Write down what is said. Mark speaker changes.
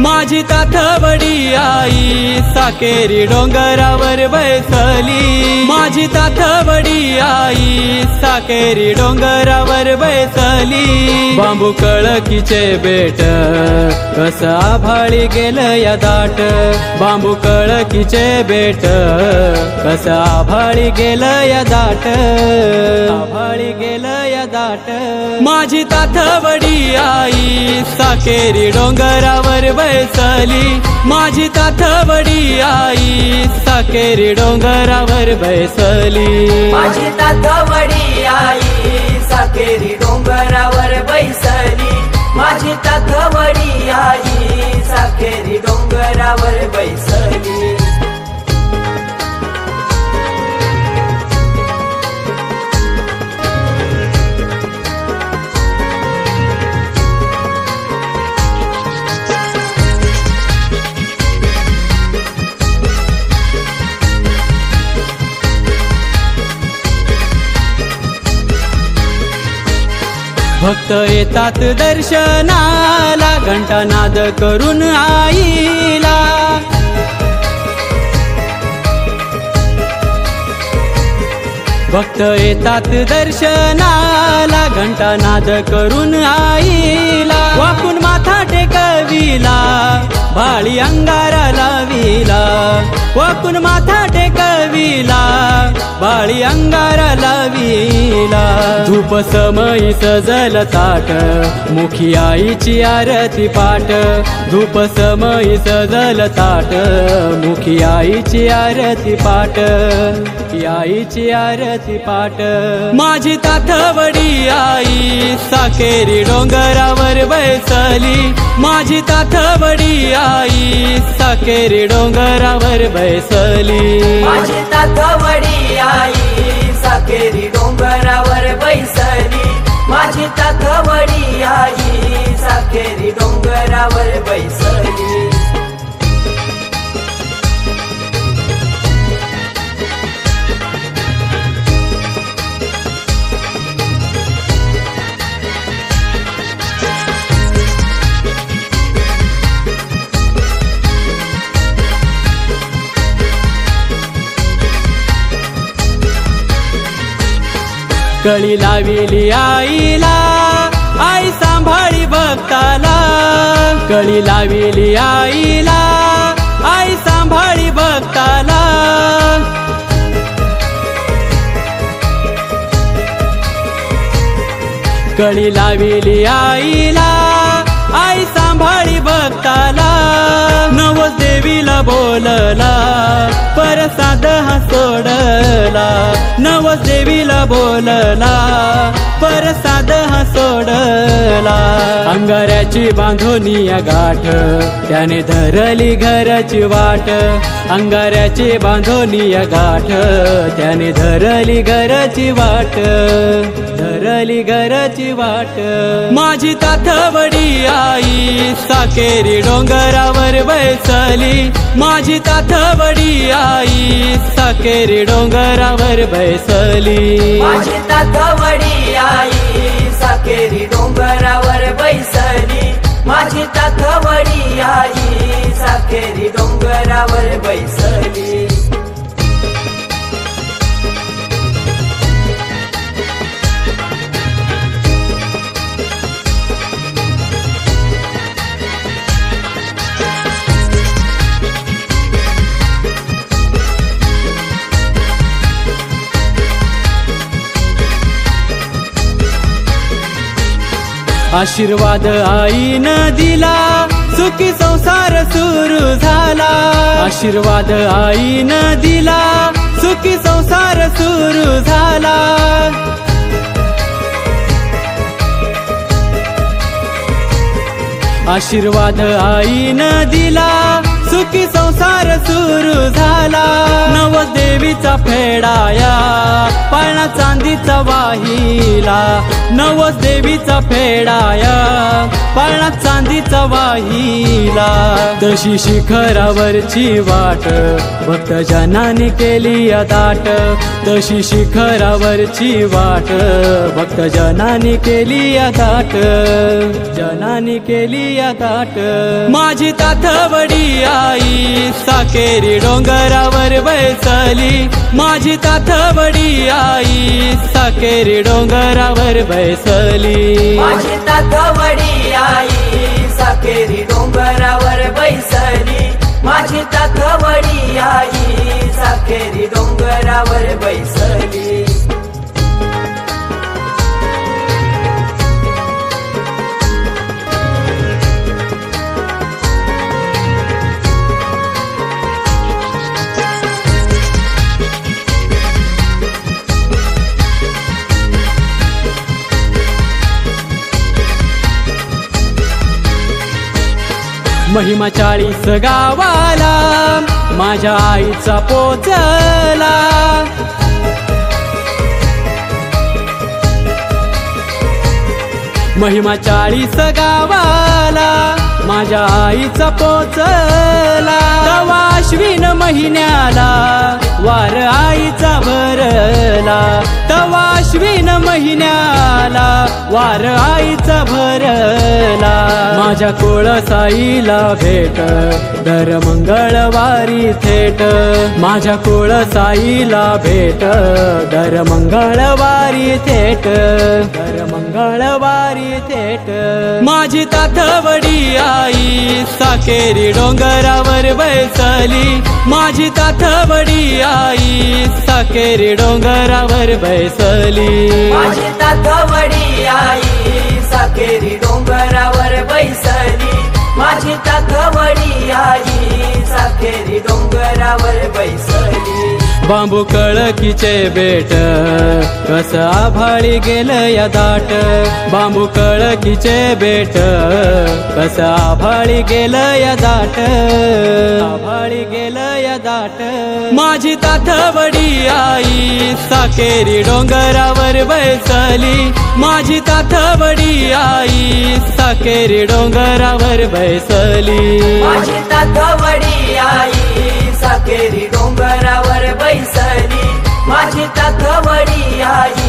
Speaker 1: माझी ताथ वडी आई साकेरी डोंगरावर बसली माझी ताथवडी आई साकेरी डोंगरावर बैसली माझी ताथवडी आई साकेरी डोंगरावर बैसली बांबू कळकीचे बेट कसं आभाळी गेलं या दाट बांबू कळकीचे बेट कसं आभाळी गेलं या दाट आभाळी गेलं या दाट माझी ताथवडी आई साकेरी डोंगरावर बैसली माझी ताथवडी आई साकेरी डोंगरावर बैसली
Speaker 2: माझी ताथवडी आई साकेरी डोंगरावर बैसली माझी ताथवडी आई साकेरी डोंगरावर बैसली
Speaker 1: भक्त येतात दर्शनाला घंटानाद करून आईला भक्त येतात दर्शनाला घंटानाद करून आईला वाकून माथा टेकविला भाळी अंगारा लाविला वाकून माथा टेकविला भाळी अंगारा लाविला धूप समयी सजल ताट मुखी आईची आरती पाट धूप समयी सजल ताट मुखी आईची आरती पाट आईची आरती पाट माझी ताथवडी आई साकेरी डोंगरावर बैसली माझी ताथवडी आई साकेरी डोंगरावर बैसली
Speaker 2: माझी ताथवडी आई साकेरी डोंगरावर बैसली माझी ताथवडी आई साकेरी डोंगरावर बैसली
Speaker 1: कळी लाविली आईला आई सांभाळी भक्ताला कळी लाविली आईला आई सांभाळी भक्ताला कळी लाविली आईला आई सांभाळी भक्ताला नवस देवीला बोलला परसाद हा सोडला नवस देवीला बोलला परसाद हा सोडला अंगाऱ्याची बांधोनी या गाठ त्याने धरली घराची वाट अंगाऱ्याची बांधोनी या गाठ त्याने धरली घराची वाट धरली घराची वाट माझी ताथवडी आई साकेरी डोंगरावर बैसली माझी ताथवडी आई साकेरी डोंगरावर बैसली
Speaker 2: माझी ताथवडी आई साकेरी डोंगरावर बैसली माझी ताथवडी आई साकेरी डोंगरावर बैसली
Speaker 1: आशीर्वाद आईनं दिला सुखी संसार सुरू झाला आशीर्वाद आईनं दिला सुखी संसार सुरू झाला आशीर्वाद आईनं दिला सुखी संसार सुरू झाला नवस देवीचा फेडाया पाळणा चांदीचा वाहिला नवस देवीचा फेडाया पाळणा चांदीचा वाहिला तशी शिखरावरची वाट भक्त जनाने केली दाट तशी शिखरावरची वाट भक्त जनाने केली दाट जनाने केली दाट माझी ताथवडी आई साकेरी डोंगरावर बैसली माझी ताथवडी आई साकेरी डोंगरावर बैसली
Speaker 2: माझी ताथवडी आई साकेरी डोंगरावर बैसली माझी ताथवडी आई साकेरी डोंगरावर बैसली
Speaker 1: महिमा 40 गावाला माझ्या आईचा पोचला महिमा 40 गावाला माझ्या आईचा पोचला तवा अश्विन महिन्याला वार आईचा भरला तवा अश्विन महिन्याला वार आईचा भरला माझ्या कोळसाईला भेट दर मंगळवारी थेट माझ्या कोळसाईला भेट दर मंगळवारी थेट दर मंगळवारी थेट माझी ताथवडी आई साकेरी डोंगरावर बैसली माझी ताथवडी आई साकेरी डोंगरावर बैसली
Speaker 2: माझी ताथवडी आई साकेरी डोंगरावर बैसली माझी ताथवडी आई साकेरी डोंगरावर बैसली
Speaker 1: बांबू कळकीचे बेट कस आभाळी गेलं या दाट बांबू कळकीचे बेट कस आभाळी गेलं या दाट आभाळी गेलं या दाट माझी ताथवडी आई साकेरी डोंगरावर बैसली माझी ताथवडी आई साकेरी डोंगरावर बैसली
Speaker 2: माझी ताथवडी आई साकेरी डोंगरावर बैसली माझी ताथवडी आई